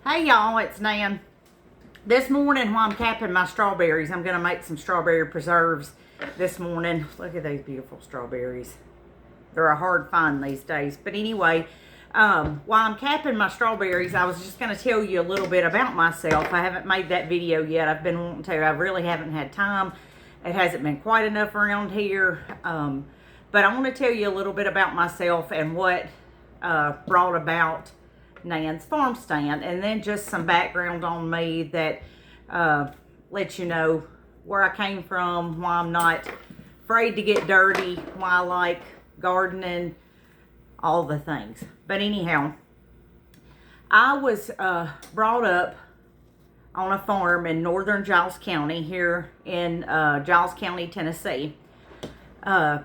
Hey y'all, it's Nan. This morning while I'm capping my strawberries, I'm going to make some strawberry preserves this morning. Look at these beautiful strawberries. They're a hard find these days. But anyway, while I'm capping my strawberries, I was just going to tell you a little bit about myself. I haven't made that video yet. I've been wanting to. I really haven't had time. It hasn't been quite enough around here. But I want to tell you a little bit about myself and what brought about Nans farm stand, and then just some background on me that lets you know where I came from, why I'm not afraid to get dirty, why I like gardening, all the things. But anyhow, I was brought up on a farm in northern Giles County here in Giles County, Tennessee, to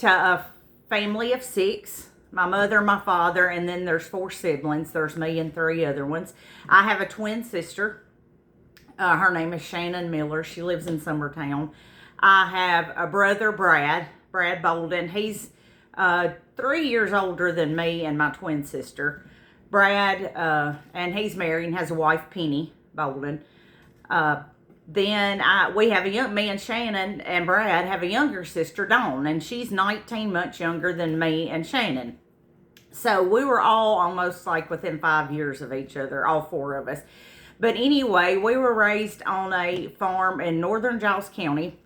a family of 6. My mother, my father, and then there's 4 siblings. There's me and 3 other ones. I have a twin sister. Her name is Shannon Miller. She lives in Summertown. I have a brother, Brad Bolden. He's 3 years older than me and my twin sister. Brad, and he's married and has a wife, Penny Bolden. Then we have me and Shannon and Brad have a younger sister, Dawn, and she's 19 months younger than me and Shannon. So we were all almost like within 5 years of each other, all 4 of us. But anyway, we were raised on a farm in northern Giles County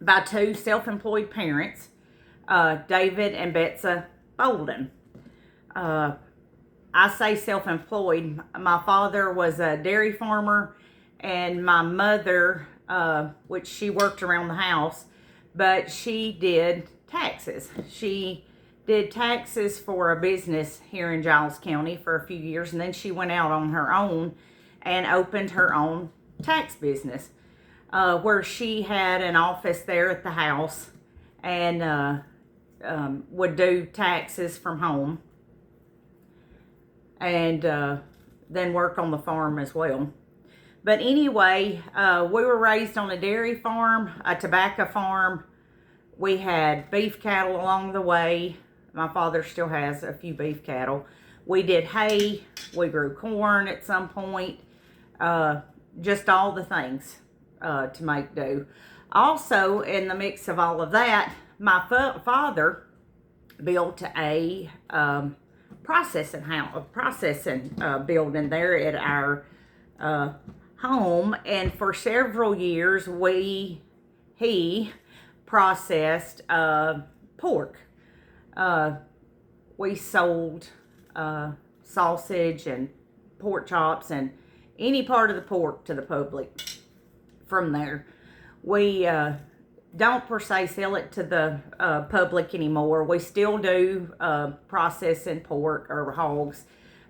by 2 self-employed parents, David and Betsy Bolden. I say self-employed. My father was a dairy farmer, and my mother, which she worked around the house, but she did taxes. She did taxes for a business here in Giles County for a few years, and then she went out on her own and opened her own tax business, where she had an office there at the house and would do taxes from home and then work on the farm as well. But anyway, we were raised on a dairy farm, a tobacco farm. We had beef cattle along the way. My father still has a few beef cattle. We did hay. We grew corn at some point. Just all the things to make do. Also, in the mix of all of that, my father built a processing building there at our home, and for several years he processed pork. We sold sausage and pork chops and any part of the pork to the public from there. We don't per se sell it to the public anymore. We still do processing pork or hogs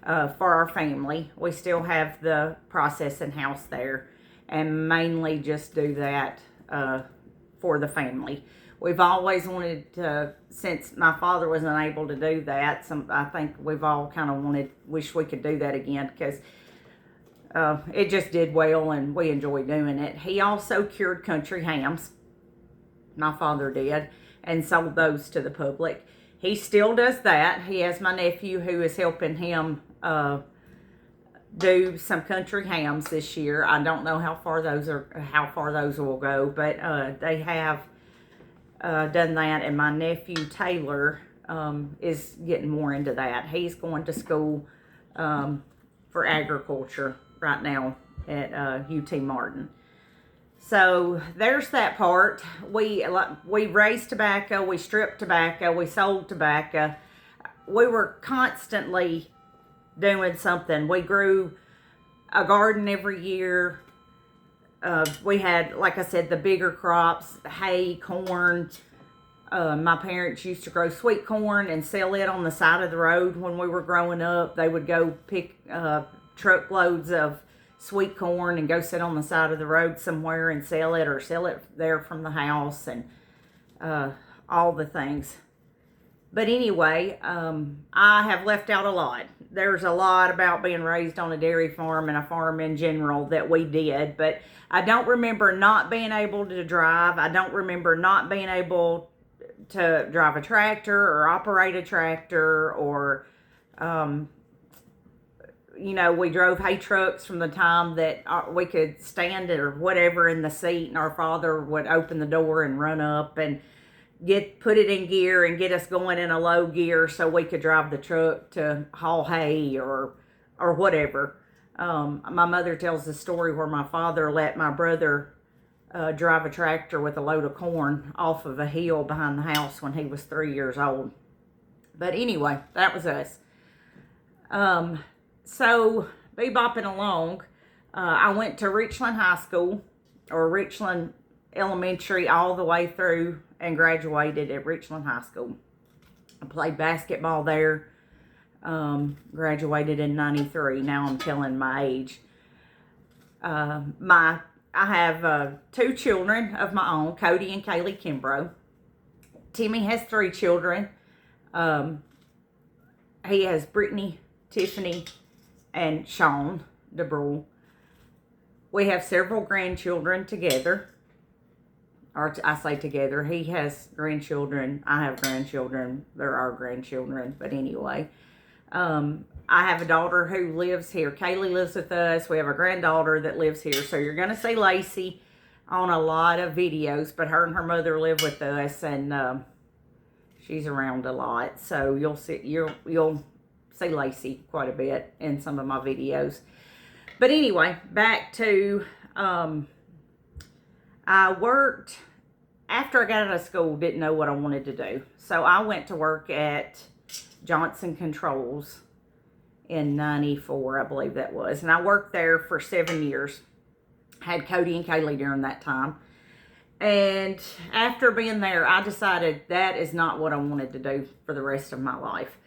for our family. We still have the processing house there and mainly just do that for the family. We've always wanted to, since my father was unable to do that, I think we've all kind of wish we could do that again, because it just did well and we enjoy doing it. He also cured country hams, my father did, and sold those to the public. He still does that. He has my nephew who is helping him do some country hams this year. I don't know how far those will go, but they have done that, and my nephew Taylor is getting more into that. He's going to school for agriculture right now at UT Martin. So there's that part. We raised tobacco, we stripped tobacco, we sold tobacco. We were constantly doing something. We grew a garden every year. We had, like I said, the bigger crops, hay, corn. My parents used to grow sweet corn and sell it on the side of the road when we were growing up. They would go pick truckloads of sweet corn and go sit on the side of the road somewhere and sell it, or sell it there from the house, and all the things. But anyway, I have left out a lot. There's a lot about being raised on a dairy farm and a farm in general that we did, but I don't remember not being able to drive. I don't remember not being able to drive a tractor or operate a tractor, or you know, we drove hay trucks from the time that we could stand or whatever in the seat, and our father would open the door and run up and put it in gear and get us going in a low gear so we could drive the truck to haul hay or whatever. My mother tells the story where my father let my brother drive a tractor with a load of corn off of a hill behind the house when he was 3 years old. But anyway, that was us. So, bebopping along, I went to Richland High School, or Richland Elementary, all the way through, and graduated at Richland High School. I played basketball there, graduated in 93. Now I'm telling my age. I have 2 children of my own, Cody and Kaylee Kimbrough. Timmy has 3 children. He has Brittany, Tiffany, and Sean DeBrule. We have several grandchildren together. Or I say together. He has grandchildren. I have grandchildren. They're our grandchildren. But anyway, I have a daughter who lives here. Kaylee lives with us. We have a granddaughter that lives here. So you're going to see Lacey on a lot of videos. But her and her mother live with us, and she's around a lot. So you'll see Lacey quite a bit in some of my videos. But anyway, back to I worked, after I got out of school, didn't know what I wanted to do. So I went to work at Johnson Controls in 94, I believe that was. And I worked there for 7 years. Had Cody and Kaylee during that time. And after being there, I decided that is not what I wanted to do for the rest of my life.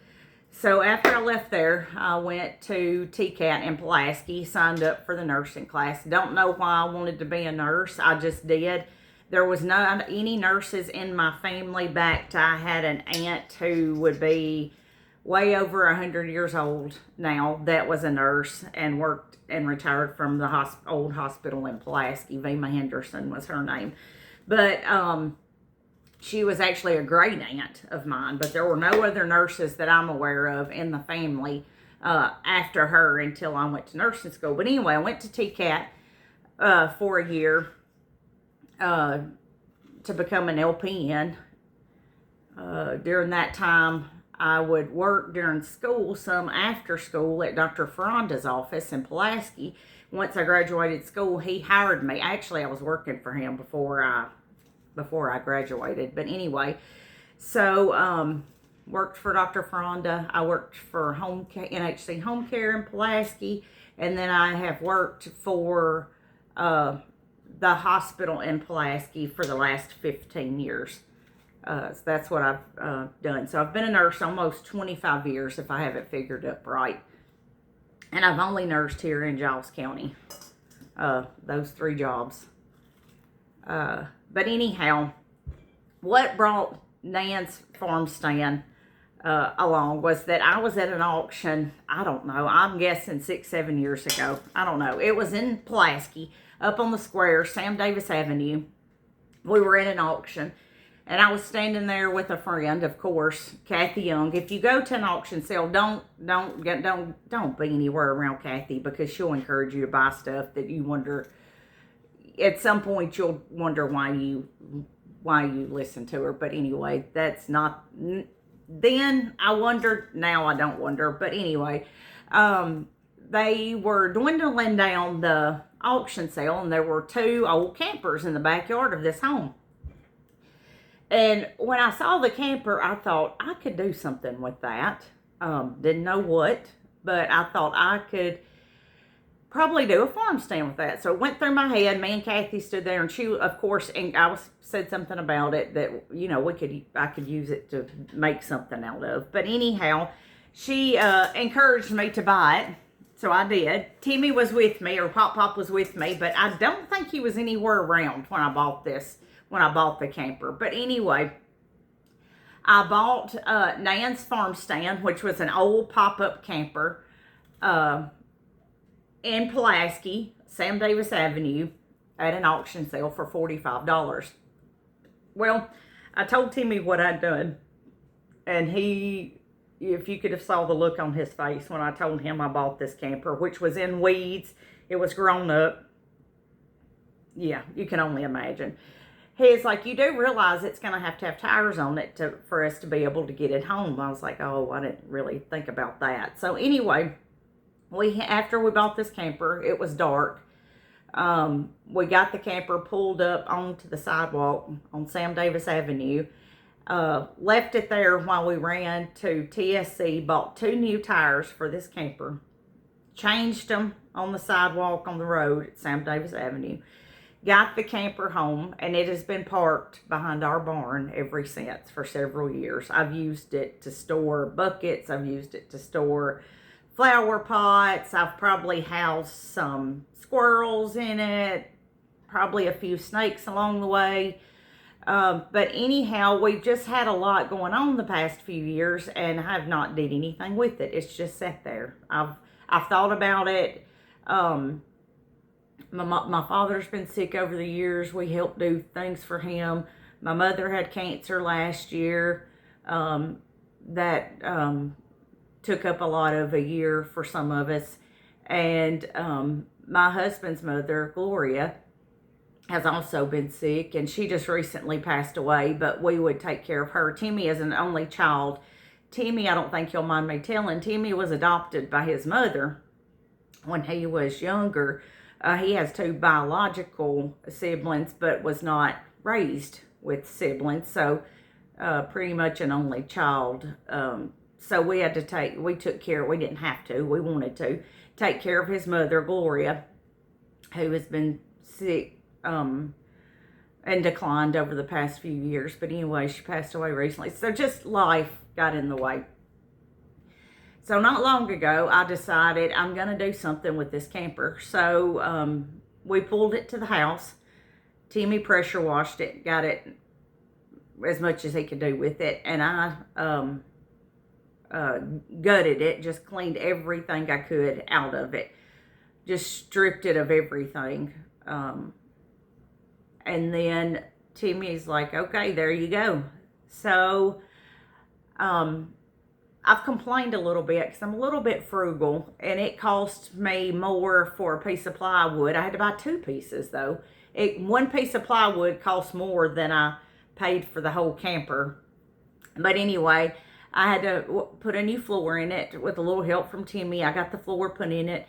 So after I left there, I went to TCAT in Pulaski, signed up for the nursing class. Don't know why I wanted to be a nurse. I just did. There was not any nurses in my family back to, I had an aunt who would be way over 100 years old now that was a nurse and worked and retired from the old hospital in Pulaski. Vema Henderson was her name. But she was actually a great aunt of mine, but there were no other nurses that I'm aware of in the family after her until I went to nursing school. But anyway, I went to TCAT for a year to become an LPN. During that time, I would work during school, some after school at Dr. Ferranda's office in Pulaski. Once I graduated school, he hired me. Actually, I was working for him before I graduated. But anyway, so worked for Dr. Ferranda. I worked for NHC Home Care in Pulaski. And then I have worked for the hospital in Pulaski for the last 15 years. So that's what I've done. So I've been a nurse almost 25 years, if I have it figured up right. And I've only nursed here in Giles County, those 3 jobs. But anyhow, what brought Nans Farm Stand along was that I was at an auction, I don't know, I'm guessing 6-7 years ago. I don't know. It was in Pulaski, up on the square, Sam Davis Avenue. We were at an auction. And I was standing there with a friend, of course, Kathy Young. If you go to an auction sale, don't be anywhere around Kathy, because she'll encourage you to buy stuff that you wonder. At some point, you'll wonder why you listen to her. But anyway, that's not. Then I wondered. Now I don't wonder. But anyway, they were dwindling down the auction sale, and there were 2 old campers in the backyard of this home. And when I saw the camper, I thought I could do something with that. Didn't know what, but I thought I could probably do a farm stand with that. So it went through my head. Me and Kathy stood there, and she, of course, and said something about it that, you know, I could use it to make something out of. But anyhow, she encouraged me to buy it. So I did. Timmy was with me, or Pop was with me, but I don't think he was anywhere around when I bought the camper. But anyway, I bought Nans Farm Stand, which was an old pop-up camper in Pulaski, Sam Davis Avenue, at an auction sale for $45. Well, I told Timmy what I'd done, and he if you could have saw the look on his face when I told him I bought this camper, which was in weeds. It was grown up. Yeah, you can only imagine. He's like, you do realize it's going to have tires on it for us to be able to get it home. I was like, oh, I didn't really think about that. So anyway, after we bought this camper, it was dark. We got the camper pulled up onto the sidewalk on Sam Davis Avenue. Left it there while we ran to TSC, bought 2 new tires for this camper, changed them on the sidewalk on the road at Sam Davis Avenue, got the camper home, and it has been parked behind our barn ever since for several years. I've used it to store buckets. I've used it to store flower pots. I've probably housed some squirrels in it, probably a few snakes along the way. But anyhow, we've just had a lot going on the past few years, and I have not did anything with it. It's just sat there. I've thought about it. My father's been sick over the years. We helped do things for him. My mother had cancer last year. That took up a lot of a year for some of us. And my husband's mother, Gloria, has also been sick, and she just recently passed away, but we would take care of her. Timmy is an only child. Timmy, I don't think you'll mind me telling, Timmy was adopted by his mother when he was younger. He has 2 biological siblings, but was not raised with siblings, so pretty much an only child. So we didn't have to, we wanted to take care of his mother, Gloria, who has been sick and declined over the past few years. But anyway, she passed away recently. So just life got in the way. So not long ago, I decided I'm going to do something with this camper. So we pulled it to the house. Timmy pressure washed it, got it as much as he could do with it. And I gutted it, just cleaned everything I could out of it. Just stripped it of everything. And then Timmy's like, okay, there you go. So, I've complained a little bit because I'm a little bit frugal, and it cost me more for a piece of plywood. I had to buy 2 pieces though. One piece of plywood cost more than I paid for the whole camper. But anyway, I had to put a new floor in it with a little help from Timmy. I got the floor put in it.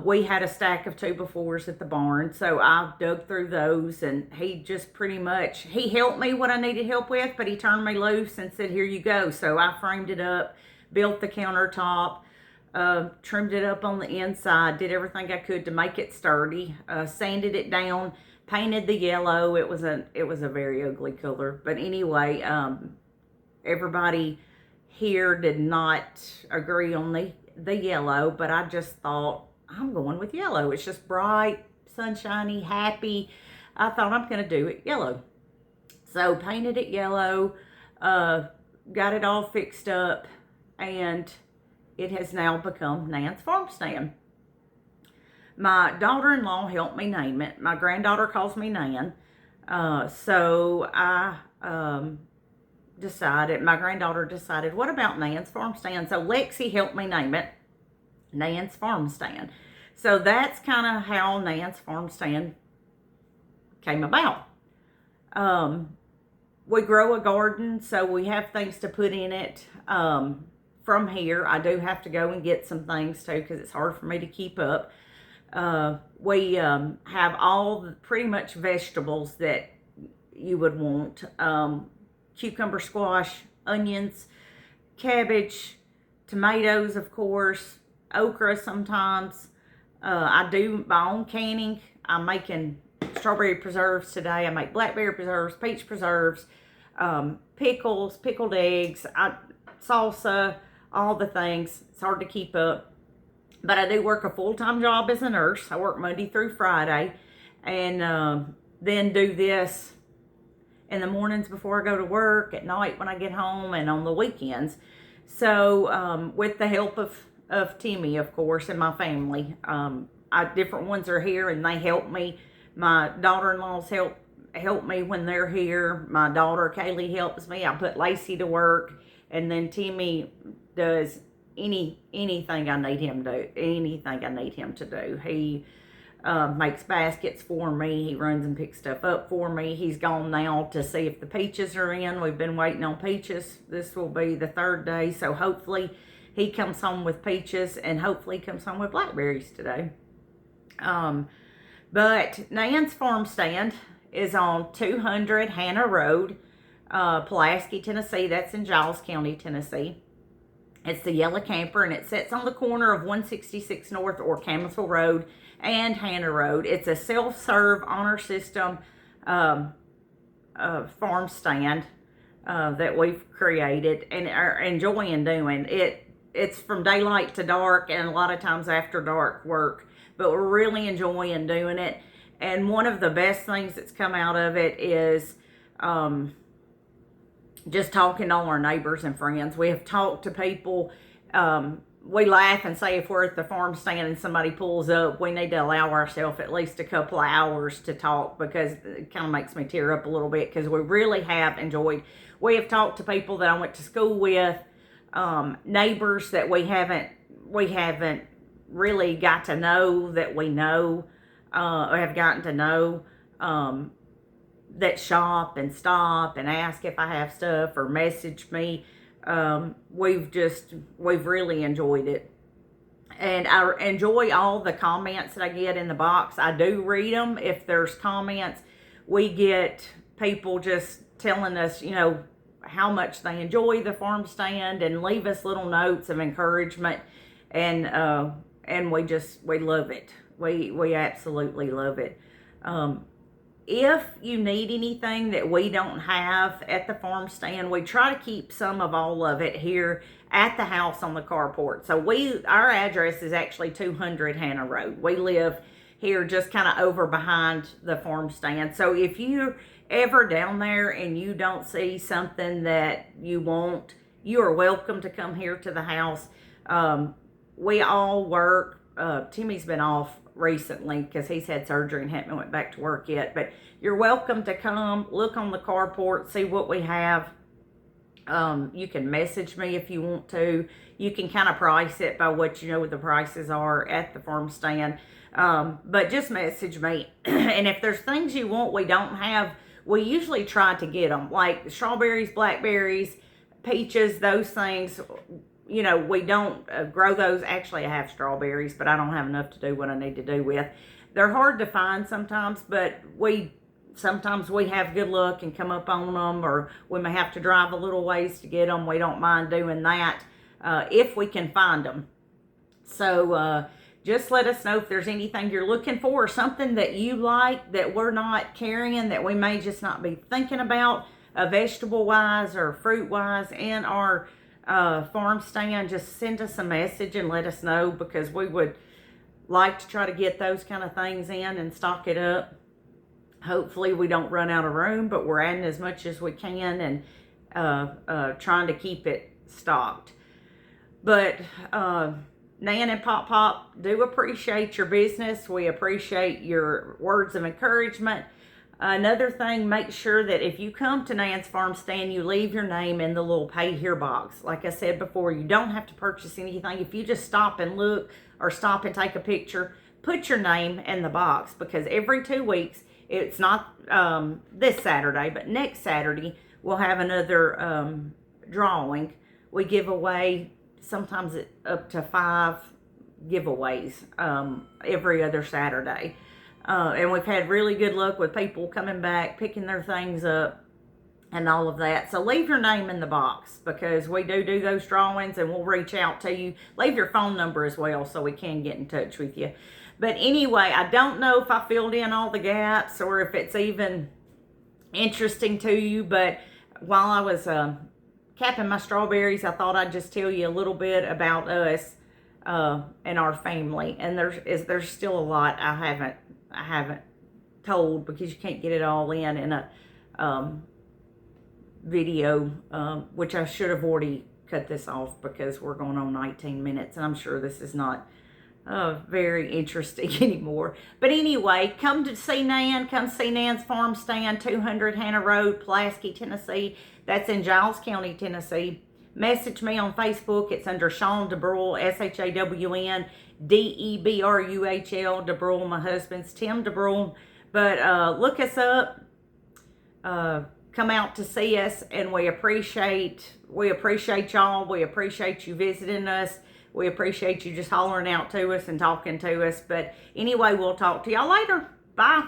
We had a stack of 2x4s at the barn, so I dug through those, and he just pretty much, he helped me what I needed help with, but he turned me loose and said, here you go. So I framed it up, built the countertop, trimmed it up on the inside, did everything I could to make it sturdy, sanded it down, painted the yellow. It was a very ugly color, but anyway, everybody here did not agree on the yellow, but I just thought, I'm going with yellow. It's just bright, sunshiny, happy. I thought I'm going to do it yellow. So painted it yellow, got it all fixed up, and it has now become Nans Farm Stand. My daughter-in-law helped me name it. My granddaughter calls me Nan. So I my granddaughter decided, what about Nans Farm Stand? So Lexi helped me name it Nans Farm Stand. So that's kind of how Nans Farm Stand came about. We grow a garden, so we have things to put in it. From here, I do have to go and get some things too, because it's hard for me to keep up. We have all pretty much vegetables that you would want. Cucumber, squash, onions, cabbage, tomatoes, of course, okra sometimes. I do my own canning. I'm making strawberry preserves today. I make blackberry preserves, peach preserves, pickles, pickled eggs, salsa, all the things. It's hard to keep up. But I do work a full-time job as a nurse. I work Monday through Friday, and then do this in the mornings before I go to work, at night when I get home, and on the weekends. So with the help of Timmy, of course, and my family, different ones are here and they help me. My daughter-in-laws help me when they're here. My daughter Kaylee helps me. I put Lacey to work, And then Timmy does anything I need him to do. Anything I need him to do. He makes baskets for me. He runs and picks stuff up for me. He's gone now to see if the peaches are in. We've been waiting on peaches. This will be the 3rd day, so hopefully he comes home with peaches, and hopefully he comes home with blackberries today. But Nans Farm Stand is on 200 Hannah Road, Pulaski, Tennessee. That's in Giles County, Tennessee. It's the yellow camper, and it sits on the corner of 166 North or Camisville Road and Hannah Road. It's a self-serve honor system farm stand that we've created and are enjoying doing. It's from daylight to dark, and a lot of times after dark work, but we're really enjoying doing it. And one of the best things that's come out of it is just talking to all our neighbors and friends. We have talked to people. We laugh and say if we're at the farm stand and somebody pulls up, we need to allow ourselves at least a couple of hours to talk, because it kind of makes me tear up a little bit, because we really have enjoyed. We have talked to people that I went to school with, neighbors that we haven't really got to know, that we know, or have gotten to know, that shop and stop and ask if I have stuff or message me. We've really enjoyed it. And I enjoy all the comments that I get in the box. I do read them. If there's comments, we get people just telling us, how much they enjoy the farm stand, and leave us little notes of encouragement. And we love it. We absolutely love it. If you need anything that we don't have at the farm stand, we try to keep some of all of it here at the house on the carport. So our address is actually 200 Hannah Road. We live here just kind of over behind the farm stand. So if you're ever down there and you don't see something that you want, you are welcome to come here to the house. We all work. Timmy's been off recently because he's had surgery and hadn't went back to work yet, but you're welcome to come look on the carport, see what we have. You can message me if you want to. You can kind of price it by what the prices are at the farm stand, but just message me. And if there's things you want we don't have, we usually try to get them, like strawberries, blackberries, peaches, those things. We don't grow those. Actually, I have strawberries, but I don't have enough to do what I need to do with. They're hard to find sometimes, but sometimes we have good luck and come up on them, or we may have to drive a little ways to get them. We don't mind doing that if we can find them. So just let us know if there's anything you're looking for, or something that you like that we're not carrying, that we may just not be thinking about, vegetable-wise or fruit-wise in our farm stand. Just send us a message and let us know, because we would like to try to get those kind of things in and stock it up. Hopefully we don't run out of room, but we're adding as much as we can and trying to keep it stocked. But Nan and Pop Pop do appreciate your business. We appreciate your words of encouragement. Another thing, make sure that if you come to Nans Farm Stand, you leave your name in the little pay here box. Like I said before, you don't have to purchase anything. If you just stop and look, or stop and take a picture, put your name in the box, because every 2 weeks, it's not this Saturday, but next Saturday, we'll have another drawing. We give away sometimes up to 5 giveaways every other Saturday. And we've had really good luck with people coming back, picking their things up, and all of that. So leave your name in the box, because we do those drawings, and we'll reach out to you. Leave your phone number as well, so we can get in touch with you. But anyway, I don't know if I filled in all the gaps, or if it's even interesting to you, but while I was capping my strawberries, I thought I'd just tell you a little bit about us and our family. And there's still a lot I haven't told, because you can't get it all in a video, which I should have already cut this off, because we're going on 19 minutes, and I'm sure this is not very interesting anymore. But anyway, come see Nan's Farm Stand, 200 Hannah Road, Pulaski, Tennessee. That's in Giles County, Tennessee. Message me on Facebook. It's under Shawn DeBruhl, SHAWN DEBRUHL, DeBruhl. My husband's Tim DeBruhl. But look us up. Come out to see us, and we appreciate y'all. We appreciate you visiting us. We appreciate you just hollering out to us and talking to us. But anyway, we'll talk to y'all later. Bye.